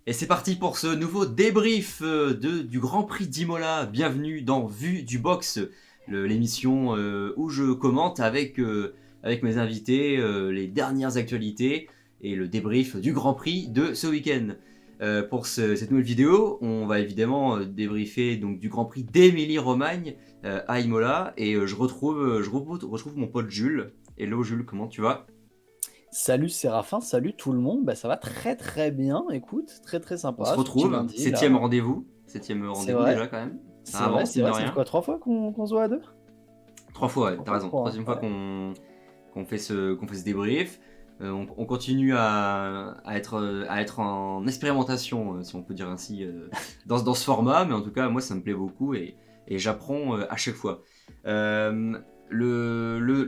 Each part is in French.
Et c'est parti pour ce nouveau débrief du Grand Prix d'Imola. Bienvenue dans Vue du Box, l'émission où je commente avec mes invités les dernières actualités et le débrief du Grand Prix de ce week-end. Pour cette nouvelle vidéo, on va évidemment débriefer donc, du Grand Prix d'Émilie-Romagne à Imola. Et je retrouve mon pote Jules. Hello Jules, comment tu vas ? Salut Séraphin, salut tout le monde, ça va très très bien, écoute, très très On se sympa ce petit retrouve, lundi septième là. rendez-vous. C'est Déjà vrai, quand même. Ça c'est vrai, avance, c'est mine de vrai, ça fait rien. quoi, 3 fois qu'on se voit à deux? 3 fois, ouais, Trois t'as fois, je raison. crois, Troisième hein. fois Ouais. qu'on fait ce débrief. On continue à être en expérimentation, si on peut dire ainsi, dans ce format, mais en tout cas, moi, ça me plaît beaucoup et j'apprends à chaque fois. Le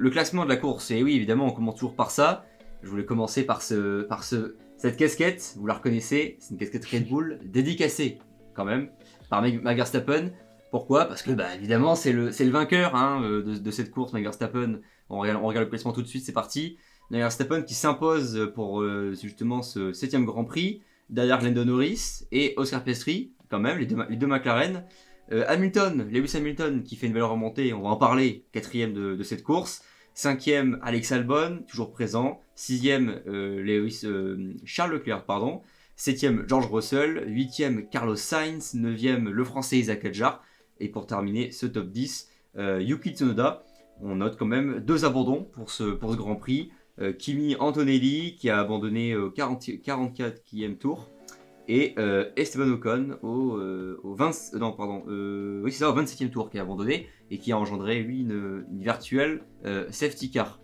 classement de la course, et oui, évidemment, on commence toujours par ça. Je voulais commencer par cette casquette, vous la reconnaissez, c'est une casquette Red Bull dédicacée, quand même, par Max Verstappen. Pourquoi ? Parce que, évidemment, c'est le vainqueur de cette course, Max Verstappen. On regarde le classement tout de suite, c'est parti. Max Verstappen qui s'impose pour justement ce 7ème Grand Prix, derrière Lando Norris et Oscar Piastri, quand même, les deux McLaren. Lewis Hamilton qui fait une belle remontée, on va en parler, 4ème de cette course. 5ème, Alex Albon, toujours présent. 6ème, Charles Leclerc, pardon. 7ème, George Russell. 8ème, Carlos Sainz. 9ème, le français Isaac Hadjar. Et pour terminer ce top 10, Yuki Tsunoda. On note quand même 2 abandons pour ce Grand Prix. Kimi Antonelli qui a abandonné au 44e tour. Et Esteban Ocon au 20, non, pardon, oui, c'est ça, au 27e tour qui a abandonné et qui a engendré, lui, une virtuelle safety car.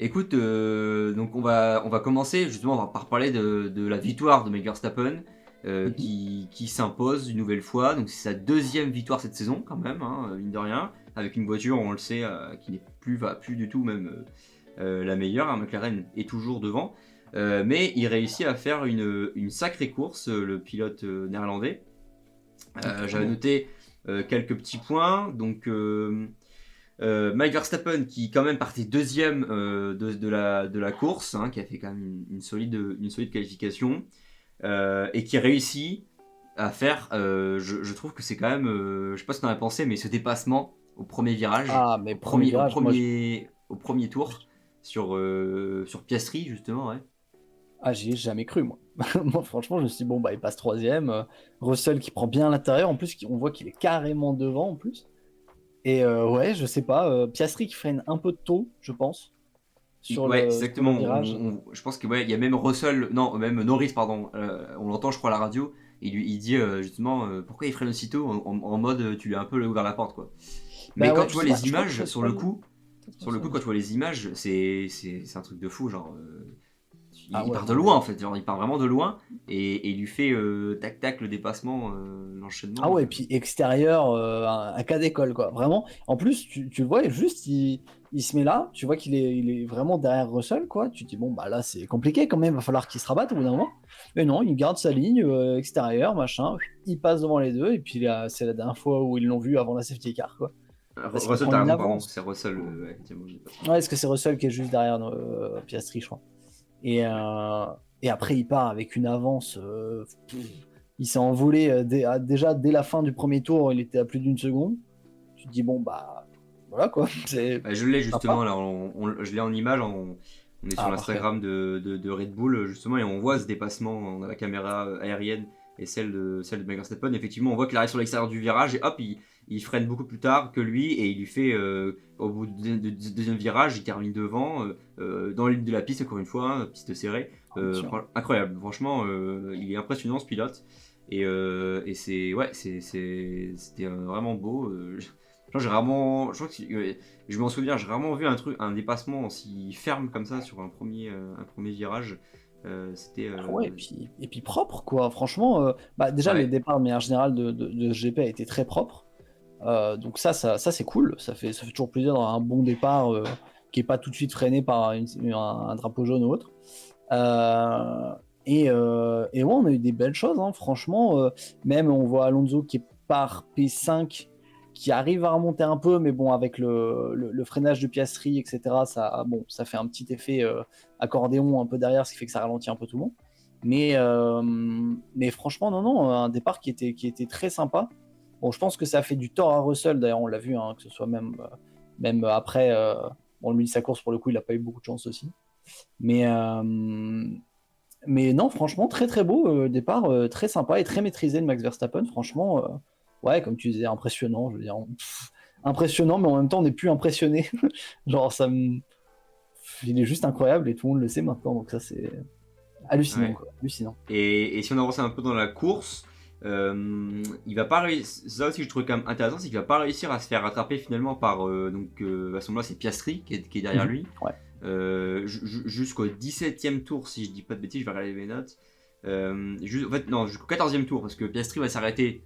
Écoute, donc on va commencer justement par parler de la victoire de Max Verstappen Mhm. qui s'impose une nouvelle fois. Donc c'est sa 2e victoire cette saison quand même, mine de rien, avec une voiture, on le sait, qui n'est plus du tout même la meilleure. McLaren est toujours devant. Mais il réussit à faire une sacrée course, le pilote néerlandais. J'avais Clairement. noté quelques petits points. Donc, Max Verstappen qui quand même partait 2ème de la course, qui a fait quand même une solide qualification, et qui réussit à faire, je trouve que c'est quand même, je sais pas ce qu'on a pensé, mais ce dépassement au premier virage, Ah, mais premier virage, au premier tour sur Piastri justement, ouais. j'y ai jamais cru moi. Moi franchement je me suis dit, bon il passe troisième, Russell qui prend bien à l'intérieur, en plus on voit qu'il est carrément devant en plus. Et ouais, je sais pas, Piastri qui freine un peu tôt, je pense, sur Ouais, sur le exactement. virage. Je pense que ouais, il y a même Russell, non, même Norris, pardon. On l'entend, je crois, à la radio. Il dit justement pourquoi il freine aussitôt en mode tu lui as un peu ouvert la porte, quoi. Mais Bah quand ouais, tu je vois sais pas, les je crois que images sur le Russell... coup, peut-être sur le coup, Russell. quand tu vois les images, c'est un truc de fou, genre. Ah Il ouais, part de non loin mais... en fait, genre il part vraiment de loin et il lui fait tac tac le dépassement, Ah l'enchaînement. ouais, et puis extérieur, un cas d'école, quoi. Vraiment. En plus, tu le vois, et juste, il se met là, tu vois qu'il est vraiment derrière Russell, quoi. Tu te dis, bon, là, c'est compliqué quand même, va falloir qu'il se rabatte au bout d'un moment. Mais non, il garde sa ligne extérieure, machin, il passe devant les deux, et puis là, c'est la dernière fois où ils l'ont vu avant la safety car, quoi. Parce qu'il Russell, prend t'as une raison, pardon, avance. c'est Russell, ouais, effectivement, je dis pas. Ouais, est-ce que c'est Russell qui est juste derrière Piastri, je crois. Et, Ouais. euh, et après, il part avec une avance. Il s'est envolé déjà dès la fin du premier tour, il était à plus d'une seconde. Tu te dis, bon, voilà quoi, c'est Je l'ai sympa. justement, là, je l'ai en image, on est sur Ah, parfait. l'Instagram de Red Bull, justement, et on voit ce dépassement, on a la caméra aérienne et celle de Max Verstappen. Effectivement, on voit qu'il arrive sur l'extérieur du virage et hop, il freine beaucoup plus tard que lui et il lui fait, au bout du deuxième virage, il termine devant, dans la ligne de la piste, encore une fois, piste serrée. Bien sûr. Incroyable, franchement, il est impressionnant ce pilote. Et c'était vraiment beau. Genre, je crois que je m'en souviens, j'ai rarement vu un dépassement aussi ferme comme ça sur un premier virage. C'était. Ah ouais, et puis propre quoi. Franchement, déjà le Ouais, départ de manière générale de ce GP a été très propre. Donc ça c'est cool. Ça fait toujours plaisir d'avoir un bon départ qui est pas tout de suite freiné par un drapeau jaune ou autre. Euh, et ouais, on a eu des belles choses, hein, franchement. Même on voit Alonso qui est par P5, qui arrive à remonter un peu, mais bon, avec le freinage de Piastri, etc., ça fait un petit effet accordéon un peu derrière, ce qui fait que ça ralentit un peu tout le monde. Mais franchement, non, un départ qui était très sympa. Bon, je pense que ça a fait du tort à Russell, d'ailleurs, on l'a vu, hein, que ce soit même après. Bon, lui, sa course, pour le coup, il n'a pas eu beaucoup de chance aussi. Mais, euh, mais non, franchement, très très beau départ, très sympa et très maîtrisé de Max Verstappen. Franchement, ouais, comme tu disais, impressionnant. Je veux dire, impressionnant, mais en même temps, on n'est plus impressionné. Genre, il est juste incroyable et tout le monde le sait maintenant. Donc, ça, c'est hallucinant, Ouais. quoi. Hallucinant. Et si on avance un peu dans la course, il va pas réussir. Ça aussi, je trouve quand même intéressant, c'est qu'il va pas réussir à se faire rattraper finalement par. À ce moment-là, c'est Piastri qui est derrière lui. Ouais. Jusqu'au 17e tour, si je dis pas de bêtises, je vais regarder mes notes. En fait, non, jusqu'au 14e tour, parce que Piastri va s'arrêter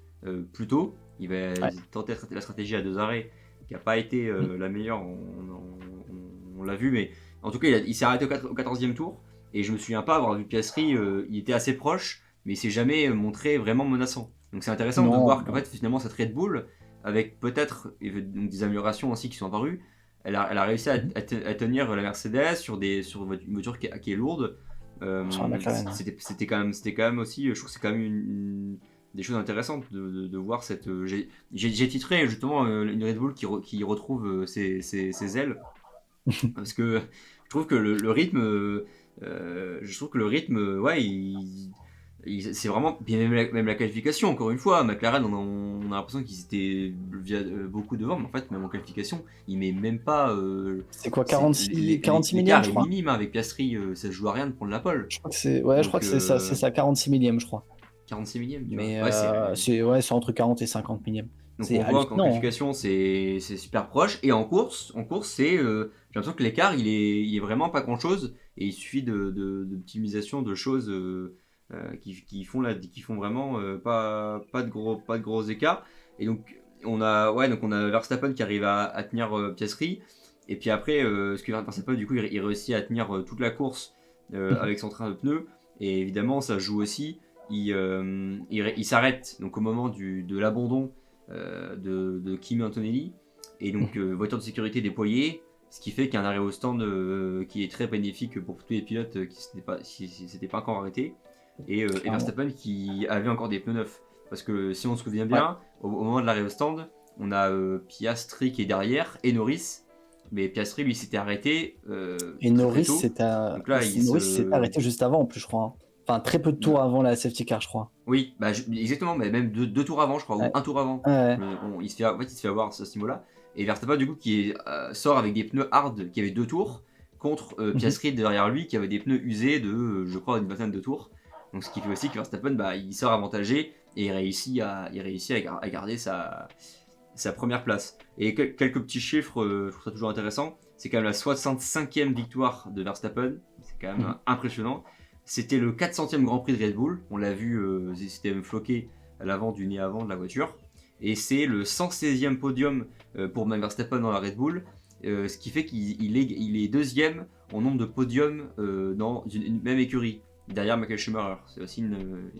plus tôt. Il va tenter la stratégie à 2 arrêts, qui n'a pas été la meilleure, on l'a vu, mais en tout cas, il s'est arrêté au 14e tour. Et je me souviens pas avoir vu Piastri, il était assez proche, mais il s'est jamais montré vraiment menaçant. Donc c'est intéressant de voir qu'en fait, finalement, cette Red Bull, avec peut-être donc, des améliorations aussi qui sont apparues, elle a réussi à tenir la Mercedes sur une voiture qui est lourde. C'était quand même aussi, je trouve que c'est quand même des choses intéressantes de voir cette. J'ai titré justement une Red Bull qui retrouve ses ailes, parce que je trouve que le rythme. Je trouve que le rythme, ouais, c'est vraiment. Bien même la qualification, encore une fois, McLaren, on a l'impression qu'ils étaient beaucoup devant, mais en fait, même en qualification, il met même pas. C'est quoi, 46 millième, je crois. Minime avec Piastri, ça se joue à rien de prendre la pole. Je crois que c'est ça, c'est ça, 46 millième, je crois. 46 millième, tu mais vois. C'est entre 40 et 50 millième. Donc on voit qu'en qualification, c'est super proche, et en course, j'ai l'impression que l'écart, il est vraiment pas grand chose, et il suffit d'optimisation de choses qui font vraiment pas de gros écarts. Et donc on a Verstappen qui arrive à tenir Piastri, et puis après ce que Verstappen du coup il réussit à tenir toute la course avec son train de pneus, et évidemment ça joue aussi. Il s'arrête donc au moment de l'abandon de Kimi Antonelli, et donc voiture de sécurité déployée, ce qui fait qu'il y a un arrêt au stand qui est très bénéfique pour tous les pilotes qui s'étaient pas encore arrêtés, et Verstappen qui avait encore des pneus neufs, parce que si on se souvient bien, au moment de l'arrêt au stand, on a Piastri qui est derrière et Norris, mais Piastri lui s'était arrêté et Norris s'est arrêté juste avant en plus, je crois. Enfin, très peu de tours avant la safety car, je crois. Oui, exactement, mais même deux tours avant, je crois, ou un tour avant. Il se fait avoir à ce niveau-là. Et Verstappen, du coup, qui sort avec des pneus hard qui avaient 2 tours, contre Piastri derrière lui qui avait des pneus usés de, je crois, une vingtaine de tours. Donc ce qui fait aussi que Verstappen, il sort avantagé et il réussit à garder sa première place. Et quelques petits chiffres, je trouve ça toujours intéressant. C'est quand même la 65e victoire de Verstappen. C'est quand même impressionnant. C'était le 400e Grand Prix de Red Bull. On l'a vu, c'était même floqué à l'avant du nez avant de la voiture. Et c'est le 116e podium pour Max Verstappen dans la Red Bull. Ce qui fait qu'il est deuxième en nombre de podiums dans une même écurie, derrière Michael Schumacher. C'est aussi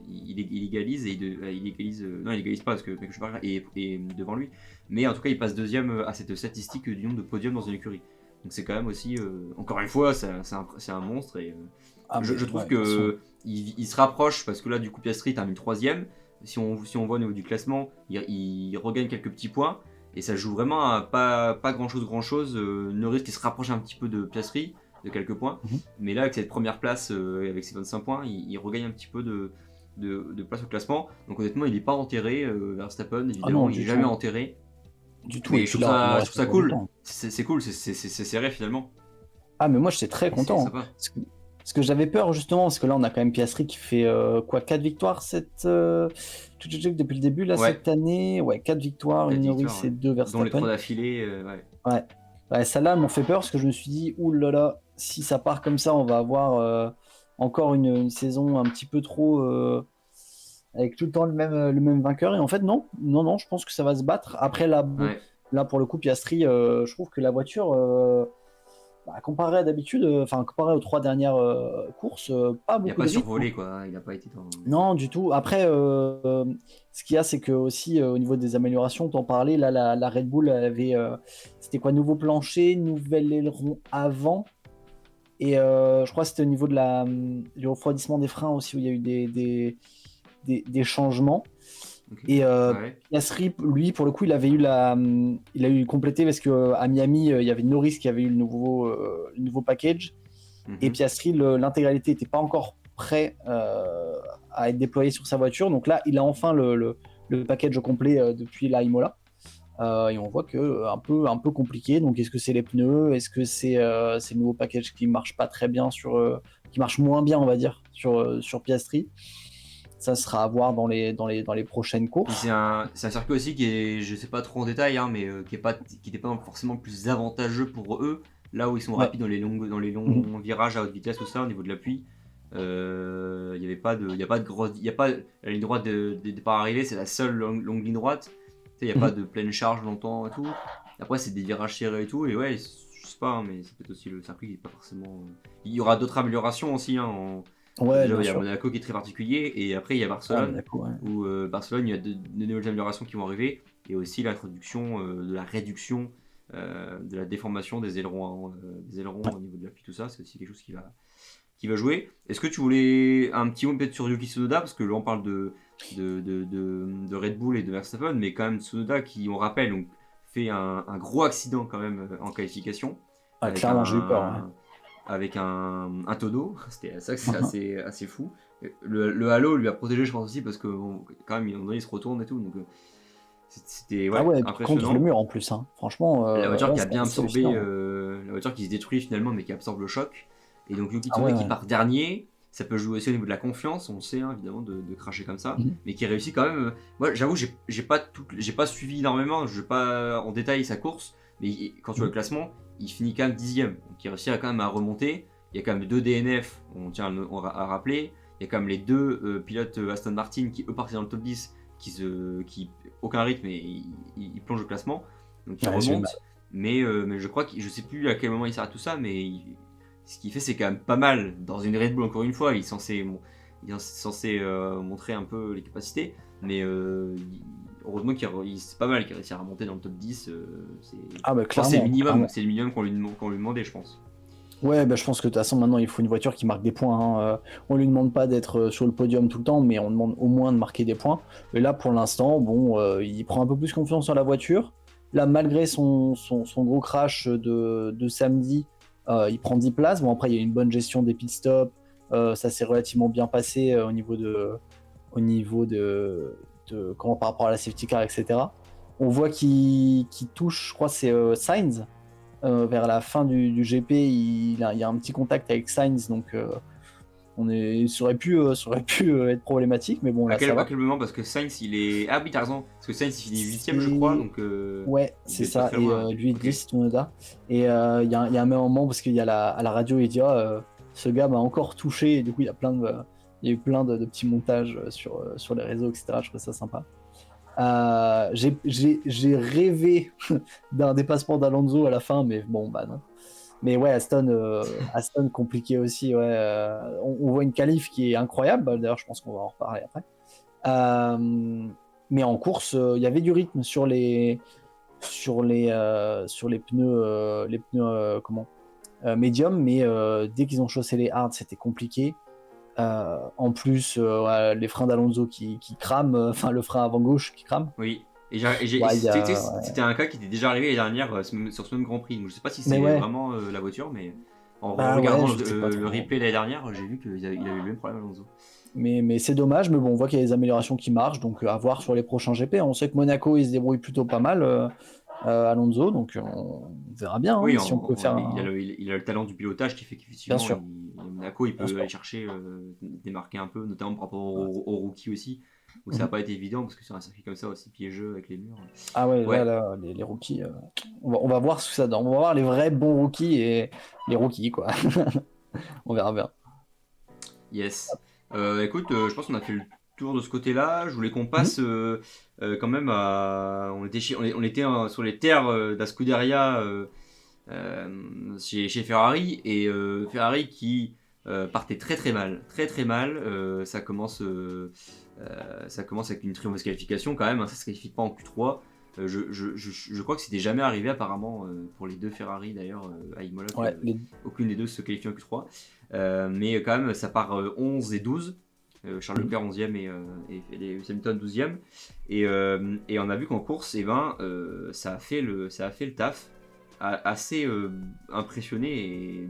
il égalise, non, il égalise pas parce que Michael Schumacher est devant lui, mais en tout cas il passe deuxième à cette statistique du nombre de podiums dans une écurie. Donc c'est quand même aussi, encore une fois, c'est un monstre, et je trouve que il se rapproche, parce que là du coup Piastri termine troisième. Si on voit au niveau du classement, il regagne quelques petits points. Et ça joue vraiment à pas grand chose. Norris qui se rapproche un petit peu de Piastri, de quelques points. Mais là, avec cette première place, avec ses 25 points, il regagne un petit peu de place au classement. Donc honnêtement, il n'est pas enterré. Verstappen, évidemment, il n'est jamais enterré. Du tout. Mais je trouve ça cool. C'est cool, c'est serré finalement. Ah, mais moi, j'étais très content. Parce que j'avais peur justement, parce que là on a quand même Piastri qui fait 4 victoires depuis le début là, cette année. Ouais, 4 victoires, une Norris et 2 Verstappen. Dont les 3 d'affilée, ouais, celle-là m'ont fait peur, parce que je me suis dit, oulala, si ça part comme ça, on va avoir encore une saison un petit peu trop avec tout le temps le même vainqueur. Et en fait, non, je pense que ça va se battre. Après, là pour le coup, Piastri, je trouve que la voiture... comparé à d'habitude, comparé aux 3 dernières courses, pas beaucoup. Il n'a pas survolé, quoi. Il n'a pas été dans... Non, du tout. Après, ce qu'il y a, c'est que aussi au niveau des améliorations, t'en parlais, là, la Red Bull, elle avait, c'était quoi, nouveau plancher, nouvel aileron avant, Et je crois que c'était au niveau du refroidissement des freins aussi où il y a eu des changements. Ok. Et Ouais. Piastri, lui, pour le coup, il a eu complété parce qu'à Miami, il y avait Norris qui avait eu le nouveau package. Et Mhm. Piastri, l'intégralité n'était pas encore prêt à être déployé sur sa voiture. Donc là, il a enfin le package complet depuis la Imola. Et on voit que un peu compliqué. Donc, est-ce que c'est les pneus? Est-ce que c'est le nouveau package qui marche pas très bien qui marche moins bien, on va dire, sur Piastri? Ça sera à voir dans les prochaines Puis courses. c'est un circuit aussi qui est, je sais pas trop en détail, hein, mais qui n'était pas forcément plus avantageux pour eux. Là où ils sont Ouais. rapides dans les Mhm. longs virages à haute vitesse, tout ça, au niveau de l'appui. Il y avait pas de, il y a pas de grosse, il y a pas la ligne droite de départ arrivée, c'est la seule longue ligne droite. Tu sais, il y a pas Mhm. de pleine charge longtemps et tout. Après, c'est des virages serrés et tout. Et ouais, je sais pas, hein, mais c'est peut-être aussi le circuit qui est pas forcément. Il y aura d'autres améliorations aussi. Hein, Ouais, déjà, bien il y a sûr. Monaco qui est très particulier, et après il y a Ah, Barcelone, Monaco, ouais. où Barcelone, il y a de nouvelles améliorations qui vont arriver, et aussi l'introduction de la réduction de la déformation des ailerons au niveau de l'appui, tout ça, c'est aussi quelque chose qui va jouer. Est-ce que tu voulais un petit mot peut-être sur Yuki Tsunoda, parce que là on parle de Red Bull et de Verstappen, mais quand même Tsunoda qui, on rappelle, donc, fait un gros accident quand même en qualification, Ah, avec clairement, j'ai eu peur. Ouais. un tonneau. C'était ça que c'est assez fou. Le halo lui a protégé, je pense aussi, parce que bon, quand même, il se retourne et tout. Donc c'était Ah ouais, ouais, et puis contre le impressionnant. mur en plus. Hein. Franchement, La voiture là, qui a c'est bien assez absorbé, hallucinant. Hein. la voiture qui se détruit finalement, mais qui absorbe le choc. Et donc Yuki Ah Tsunoda ouais, qui ouais. part dernier, ça peut jouer aussi au niveau de la confiance, on le sait, hein, évidemment, de cracher comme ça, Mhm. mais qui réussit quand même. Moi, j'avoue, j'ai pas suivi énormément, je vais pas en détail sa course, mais quand tu vois Mhm. le classement, il finit quand même 10ème, donc il réussit quand même à remonter. Il y a quand même deux DNF, on tient à rappeler. Il y a quand même les deux pilotes Aston Martin qui eux partent dans le top 10, qui aucun rythme et ils plongent au classement, donc ils Ouais, j'ai eu remontent. mal. Mais je crois que je sais plus à quel moment il s'arrête tout ça, mais ce qu'il fait c'est quand même pas mal dans une Red Bull, encore une fois. Il est censé montrer un peu les capacités, mais heureusement c'est pas mal qu'il réussit à remonter dans le top 10. Ah bah Je pense que clairement, clairement. c'est le minimum qu'on lui demandait, je pense. Ouais, bah, je pense que de toute façon maintenant il faut une voiture qui marque des points. Hein. On lui demande pas d'être sur le podium tout le temps, mais on demande au moins de marquer des points. Et là pour l'instant, bon, il prend un peu plus confiance sur la voiture. Là, malgré son gros crash de samedi, il prend 10 places. Bon, après il y a une bonne gestion des pit stops. Ça s'est relativement bien passé au niveau de comment par rapport à la safety car, etc. On voit qu'il touche, je crois que c'est Sainz. Vers la fin du GP, il y a un petit contact avec Sainz, donc ça aurait pu être problématique, mais bon, là, ça À va. quel moment? Parce que Sainz, il est. Ah oui, t'as raison. Parce que Sainz, il finit 8ème, je crois, C'est... donc Ouais, il c'est devait être pas ça, très et loin. lui, Ok. 10, Tsunoda. Et il y a un même moment, parce qu'il y a à la radio, il dit, ah, ce gars m'a encore touché, et du coup, il y a eu plein de petits montages sur les réseaux, etc. Je trouve ça sympa. J'ai rêvé d'un dépassement d'Alonso à la fin, mais bon, bah non. Mais ouais, Aston compliqué aussi. Ouais, on voit une qualif qui est incroyable. D'ailleurs, je pense qu'on va en reparler après. Mais en course, il y avait du rythme sur les pneus, comment médium. Mais dès qu'ils ont chaussé les hards, c'était compliqué. En plus, ouais, les freins d'Alonso qui crament, enfin le frein avant gauche qui crame. Oui. Et Ouais, il y a, c'était un cas qui était déjà arrivé l'année dernière sur ce même Grand Prix. Donc, je sais pas si mais c'est ouais, vraiment la voiture, mais en bah ouais, regardant je sais pas le trop. replay l'année dernière, j'ai vu il avait eu le même problème Alonso. Mais c'est dommage, mais bon, on voit qu'il y a des améliorations qui marchent, donc à voir sur les prochains GP. On sait que Monaco, il se débrouille plutôt pas mal, Alonso, donc on verra bien hein, Oui, si on peut faire un... il a le talent du pilotage qui fait Bien qu'effectivement, sûr, Monaco, il bien peut aller sûr. chercher, démarquer un peu, notamment par rapport Ouais. aux rookies aussi, où ça n'a Mhm. pas été évident, parce que sur un circuit comme ça aussi piégeux avec les murs. Ah ouais, Ouais, là, les rookies, on va voir ce que ça donne. On va voir les vrais bons rookies et les rookies, quoi. On verra bien. yes. Écoute, je pense qu'on a fait le tour de ce côté-là. Je voulais qu'on Mhm. passe quand même à. On était sur les terres d'Ascuderia chez Ferrari, et Ferrari qui partait très très mal. Très très mal. Ça commence avec une très mauvaise qualification quand même, hein, ça se qualifie pas en Q3. Je crois que c'était jamais arrivé apparemment pour les deux Ferrari d'ailleurs à Imola, Ouais, aucune des deux se qualifie en Q3. Mais quand même, ça part 11 et 12. Charles Leclerc 11e et Lewis Hamilton 12e. Et on a vu qu'en course, ça a fait le taf. Assez impressionné et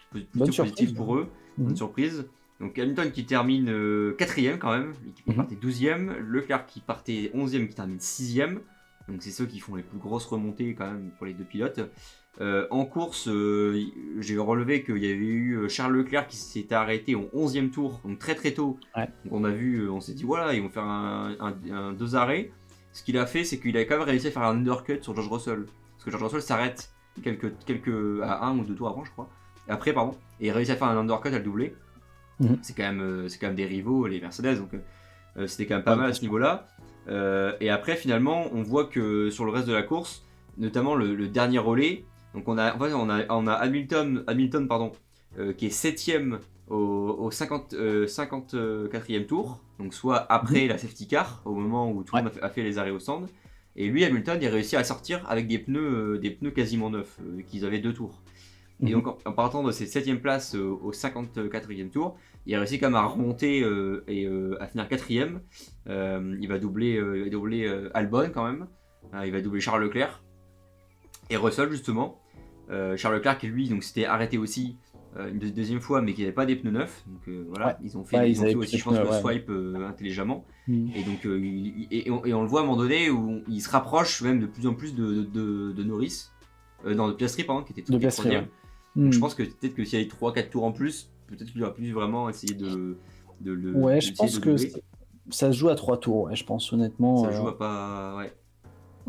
plutôt positif pour eux. Bonne surprise. Donc Hamilton qui termine 4ème quand même, qui partait 12ème, Leclerc qui partait 11ème, qui termine 6ème. Donc c'est ceux qui font les plus grosses remontées quand même pour les deux pilotes. En course, j'ai relevé qu'il y avait eu Charles Leclerc qui s'était arrêté au 11e tour, donc très très tôt. Ouais. Donc on s'est dit voilà, ils vont faire un 2 arrêts. Ce qu'il a fait, c'est qu'il a quand même réussi à faire un undercut sur George Russell. Parce que George Russell s'arrête à 1 ou 2 tours avant, je crois. Après, pardon. Et il réussit à faire un undercut à le doubler. C'est quand même des rivaux, les Mercedes, donc c'était quand même pas mal à ce niveau-là. Et après, finalement, on voit que sur le reste de la course, notamment le dernier relais, donc on a Hamilton qui est 7ème au 54e tour, donc soit après la safety car, au moment où tout le monde a fait les arrêts au stand. Et lui, Hamilton, il a réussi à sortir avec des pneus quasiment neufs, qu'ils avaient 2 tours. Et donc en partant de cette 7ème place au 54e tour, il a réussi quand même à remonter et à finir 4ème. Il va doubler Albon quand même. Il va doubler Charles Leclerc. Et Russell justement. Charles Leclerc qui lui donc s'était arrêté aussi une deuxième fois mais qui n'avait pas des pneus neufs. Donc voilà, ils ont fait aussi je pense le swipe intelligemment. Et donc et on le voit à un moment donné où il se rapproche même de plus en plus de Norris. De Piastri pardon, qui était tout troisième. Donc je pense que peut-être que s'il y a 3-4 tours en plus, peut-être qu'il aura pu vraiment essayer de le. Ouais, je pense que ça se joue à 3 tours, ouais, je pense honnêtement. Ça joue à pas. Ouais.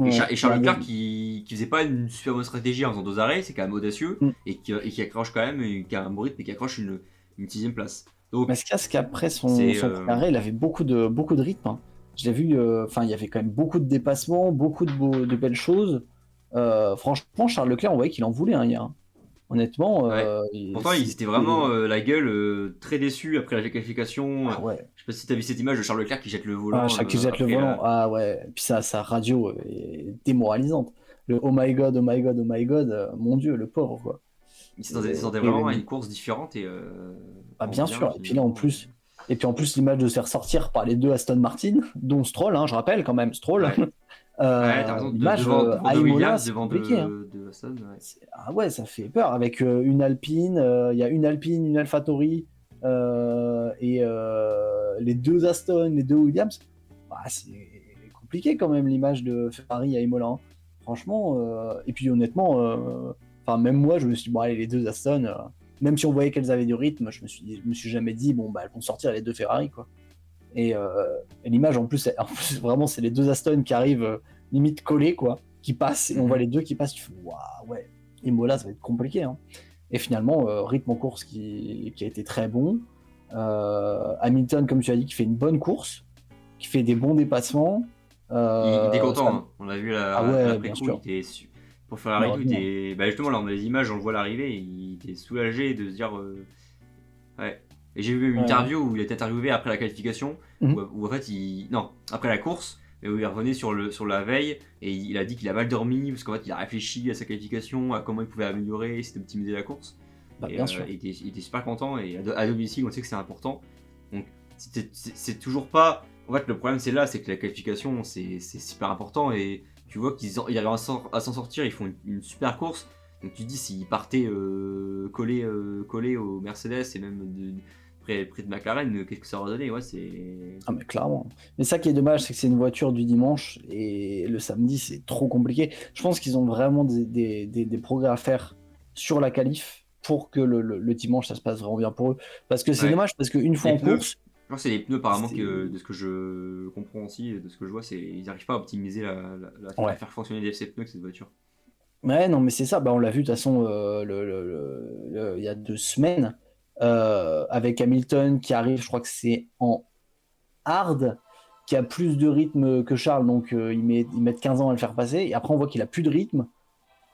Et Charles Leclerc qui faisait pas une super bonne stratégie en faisant 2 arrêts, c'est quand même audacieux et qui accroche quand même, qui a un bon rythme et qui accroche une 6ème place. Donc, mais ce qu'après son premier arrêt, il avait beaucoup de rythme. Hein. Je l'ai vu, il y avait quand même beaucoup de dépassements, beaucoup de belles choses. Franchement, Charles Leclerc, on voyait qu'il en voulait hier. Honnêtement, pourtant ils étaient vraiment la gueule très déçus après la qualification. Ah ouais. Je sais pas si tu as vu cette image de Charles Leclerc qui jette le volant. Qui jette le volant. Ah ouais. Puis sa radio est démoralisante. Le oh my god, oh my god, oh my god, mon dieu, le pauvre quoi. Il s'attendait vraiment à une course différente et. Bien sûr. Et puis là en plus, l'image de se faire sortir par les deux Aston Martin, dont Stroll, je rappelle quand même Stroll. Ouais. T'as raison, devant Williams, devant de Aston. Ouais. Ah ouais, ça fait peur. Avec une Alpine, il y a une Alpine, une AlphaTauri et les deux Aston, les deux Williams. C'est compliqué quand même l'image de Ferrari à Imola. Hein. Franchement, et puis honnêtement, même moi, je me suis dit, allez, les deux Aston, même si on voyait qu'elles avaient du rythme, je me suis jamais dit, elles vont sortir les deux Ferrari, quoi. Et l'image en plus vraiment c'est les deux Aston qui arrivent limite collés quoi, qui passent et on voit les deux qui passent, tu fais waouh ouais, Imola ça va être compliqué hein. Et finalement rythme en course qui a été très bon, Hamilton comme tu as dit qui fait une bonne course, qui fait des bons dépassements, il était content hein. On l'a vu après coup, il était pour faire la il était justement là on a les images, on le voit l'arrivée, il était soulagé de se dire ouais. Et j'ai vu une interview où il était interviewé après la qualification, où en fait, après la course, où il revenait sur la veille, et il a dit qu'il a mal dormi, parce qu'en fait, il a réfléchi à sa qualification, à comment il pouvait améliorer, essayer d'optimiser la course. Bien sûr. Il était super content, et à domicile, on sait que c'est important. Donc, c'est toujours pas... En fait, le problème, c'est que la qualification, c'est super important, et tu vois qu'ils arrivent à s'en sortir, ils font une super course. Donc tu te dis s'ils partaient collés au Mercedes et même près de McLaren, qu'est-ce que ça aurait donné mais clairement. Mais ça qui est dommage, c'est que c'est une voiture du dimanche et le samedi c'est trop compliqué. Je pense qu'ils ont vraiment des progrès à faire sur la qualif pour que le dimanche ça se passe vraiment bien pour eux. Parce que c'est dommage, parce qu'une fois en course... Je pense que c'est les pneus apparemment de ce que je comprends aussi, de ce que je vois, ils n'arrivent pas à optimiser à faire fonctionner ces pneus avec cette voiture. Ouais, non, mais c'est ça. On l'a vu de toute façon il y a 2 semaines avec Hamilton qui arrive, je crois que c'est en hard, qui a plus de rythme que Charles, donc ils mettent 15 ans à le faire passer. Et après, on voit qu'il a plus de rythme.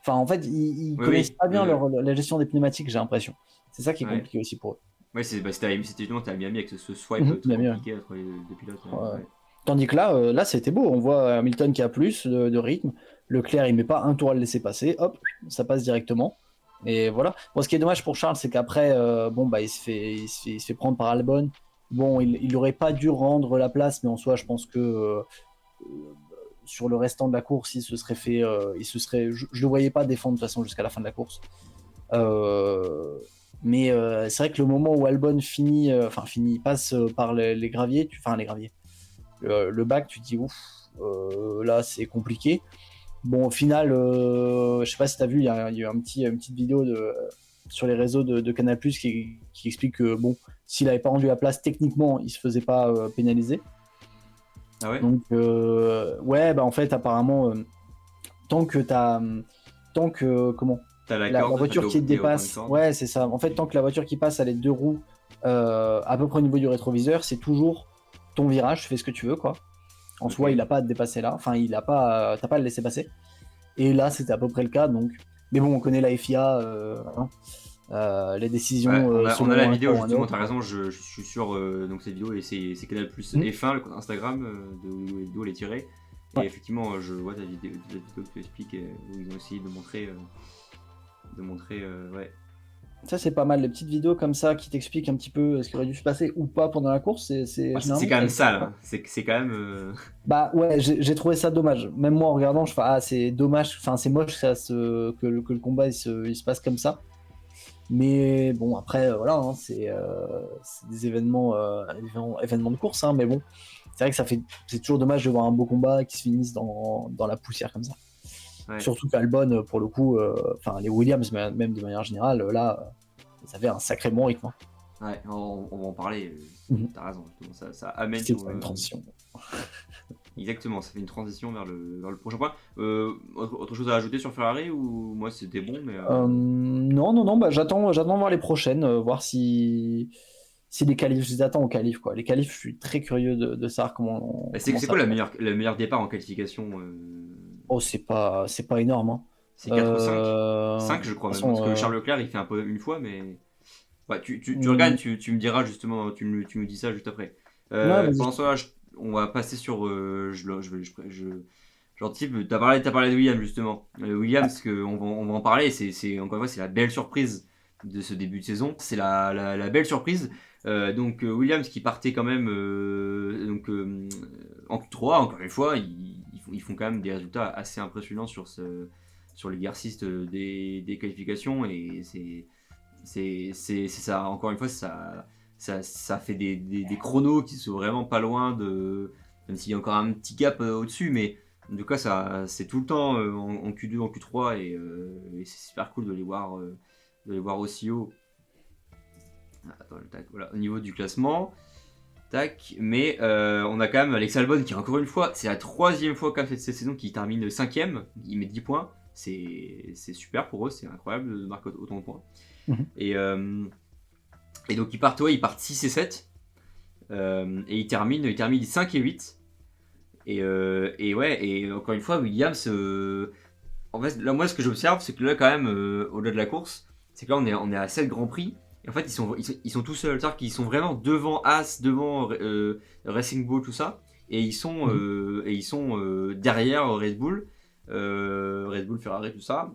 Enfin, en fait, ils connaissent pas bien la gestion des pneumatiques, j'ai l'impression. C'est ça qui est compliqué aussi pour eux. Ouais, c'était justement à Miami avec ce swipe très compliqué entre les deux pilotes. Tandis que là c'était beau. On voit Hamilton qui a plus de rythme. Leclerc, il met pas un tour à le laisser passer. Hop, ça passe directement. Et voilà. Bon, ce qui est dommage pour Charles, c'est qu'après, bon, bah, il se fait prendre par Albon. Bon, il aurait pas dû rendre la place, mais en soi, je pense que sur le restant de la course, je le voyais pas défendre de toute façon jusqu'à la fin de la course. Mais c'est vrai que le moment où Albon passe par les graviers, les graviers, le bac, tu te dis ouf, là c'est compliqué. Bon, au final, je sais pas si tu as vu, il y a eu une petite vidéo sur les réseaux de Canal+, qui explique que bon, s'il avait pas rendu la place, techniquement, il se faisait pas pénaliser. Ah ouais. Donc, ouais, bah en fait, apparemment, tant que comment T'as la la corde, voiture qui te t'es au point de dépasse, corde. ouais, c'est ça. En fait, tant que la voiture qui passe à les deux roues à peu près au niveau du rétroviseur, c'est toujours ton virage, tu fais ce que tu veux, quoi. En soi, il a pas à te dépasser là. Enfin, t'as pas à le laisser passer. Et là, c'était à peu près le cas. Donc, mais bon, on connaît la FIA, les décisions. Ouais, on a selon la un vidéo cas ou un justement, autre. t'as raison, je suis sur donc cette vidéo et c'est Canal Plus Mm. F1, le compte Instagram d'où elle est tirée. Et Ouais. effectivement, je vois ta vidéo que tu expliques où ils ont essayé de montrer ouais. Ça, c'est pas mal. Les petites vidéos comme ça qui t'expliquent un petit peu ce qui aurait dû se passer ou pas pendant la course, Ah, c'est généralement. quand même sale, hein. C'est quand même. Bah ouais, j'ai trouvé ça dommage. Même moi en regardant, je fais ah c'est dommage. Enfin c'est moche que le combat il se passe comme ça. Mais bon après voilà, hein, c'est des événements de course, hein, mais bon, c'est vrai que c'est toujours dommage de voir un beau combat qui se finisse dans la poussière comme ça. Ouais. Surtout qu'Albon pour le coup, les Williams même de manière générale là, ça avait un sacré bon rythme. Hein. Ouais, on va en parler. T'as raison, justement, ça amène C'était sur une transition. Exactement, ça fait une transition vers le prochain point. Autre chose à ajouter sur Ferrari ou moi c'était bon, mais. Non, bah, j'attends de voir les prochaines, voir si les qualifs, je les attends aux qualifs, quoi. Les qualifs, je suis très curieux de savoir comment. C'est comment quoi ça va. le meilleur départ en qualification Oh, c'est pas énorme. Hein. C'est 4 ou 5 De 5 je crois toute même, parce façon, que Charles Leclerc il fait un peu une fois, mais. Ouais, tu hmm, regardes, tu me diras justement, tu me dis ça juste après. ouais, vas-y. Pendant ce temps-là, on va passer sur. Gentil, t'as parlé de Williams justement. Williams, on va en parler, encore une fois, c'est la belle surprise de ce début de saison. C'est la belle surprise. Donc Williams qui partait quand même en Q3, encore une fois, ils font quand même des résultats assez impressionnants sur l'exercice des qualifications et c'est ça, encore une fois, ça fait des chronos qui sont vraiment pas loin de. Même s'il y a encore un petit gap au-dessus, mais en tout cas, c'est tout le temps en Q2, en Q3, et c'est super cool de les voir aussi haut. Attends, tac, voilà, au niveau du classement. Tac, mais on a quand même Alex Albon qui, encore une fois, c'est la troisième fois qu'a fait cette saison qu'il termine 5ème, il met 10 points. C'est super pour eux, c'est incroyable de marquer autant de points. Mhm. Et donc ils partent 6 et 7. Et ils terminent 5 et 8. Et ouais, et encore une fois, Williams, en fait, là, moi, ce que j'observe, c'est que là, quand même, au-delà de la course, c'est que là, on est à 7 Grands Prix. Et en fait, ils sont tout seuls. C'est-à-dire qu'ils sont vraiment devant As, devant Racing Bull, tout ça. Et ils sont, derrière Red Bull, Ferrari, tout ça.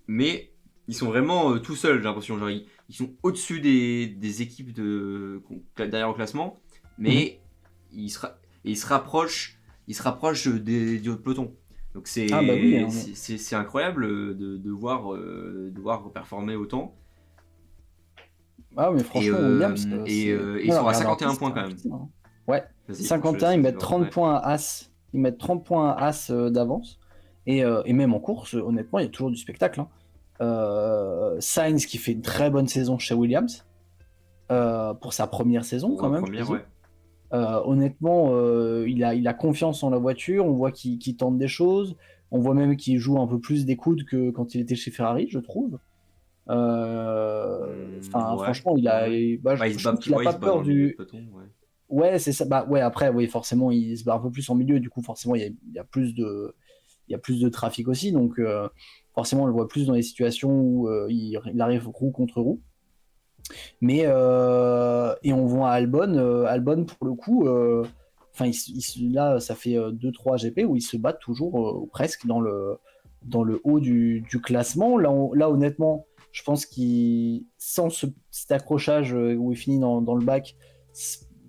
Mais ils sont vraiment tout seuls, j'ai l'impression. Genre, ils sont au-dessus des équipes derrière au classement. Mhm. Mais ils se rapprochent du haut de peloton. Donc Ah bah oui. Hein. c'est incroyable de voir performer autant. Ah mais franchement, Williams, Ils sont à regarde en 51 piste, points quand même. putain, hein. Ouais, Vas-y, je te 51, laisse ils te mettent développer. 30 Ouais. points à As. Ils mettent 30 points à As d'avance. Et même en course, honnêtement, il y a toujours du spectacle. Hein. Sainz qui fait une très bonne saison chez Williams. Pour sa première saison Pour quand la même première, chez eux. ouais. Honnêtement, il a confiance en la voiture, on voit qu'il tente des choses, on voit même qu'il joue un peu plus des coudes que quand il était chez Ferrari, je trouve. Ouais, Franchement, ouais. Bah, je trouve qu'il a il pas se bat dans peur le milieu de du. peloton, ouais. Ouais, c'est ça. Bah ouais, après, oui, forcément, il se bat un peu plus en milieu, du coup, forcément, il y a plus de trafic aussi, donc forcément, on le voit plus dans les situations où il arrive roue contre roue. Mais et on voit Albon pour le coup. Enfin, là, ça fait 2-3 GP où ils se battent toujours presque dans le haut du classement. Là, honnêtement, je pense qu'il, sans cet accrochage où il finit dans le bac,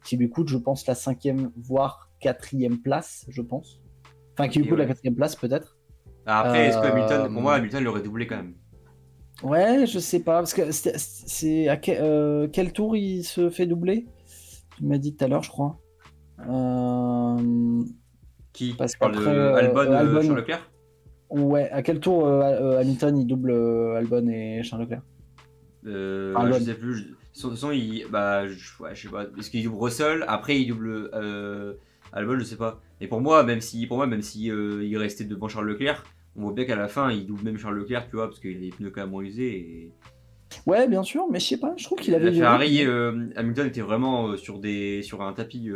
qui lui coûte, je pense, la 5e, voire 4e place, je pense. Enfin, qui lui Ok, coûte la ouais. 4e place, peut-être. Après, est-ce que Hamilton, pour moi, Euh, Hamilton l'aurait doublé quand même. Ouais, je sais pas, parce que c'est à quel tour il se fait doubler? Tu m'as dit tout à l'heure, je crois. Euh, Qui? Parce Tu parles qu'après, de Albon, Charles Albon, Leclerc? ouais, à quel tour Hamilton il double Albon et Charles Leclerc? Enfin, Je Albon. sais plus. De toute façon, ouais, je sais pas. Est-ce qu'il double Russell? Après, il double Albon, je sais pas. Et pour moi, même si il restait devant Charles Leclerc, on voit bien qu'à la fin, il double même Charles Leclerc, tu vois, parce qu'il a les pneus quand même moins usés. Et Ouais, bien sûr, mais je sais pas, je trouve qu'il avait la du rythme. Ferrari, Hamilton était vraiment sur un tapis.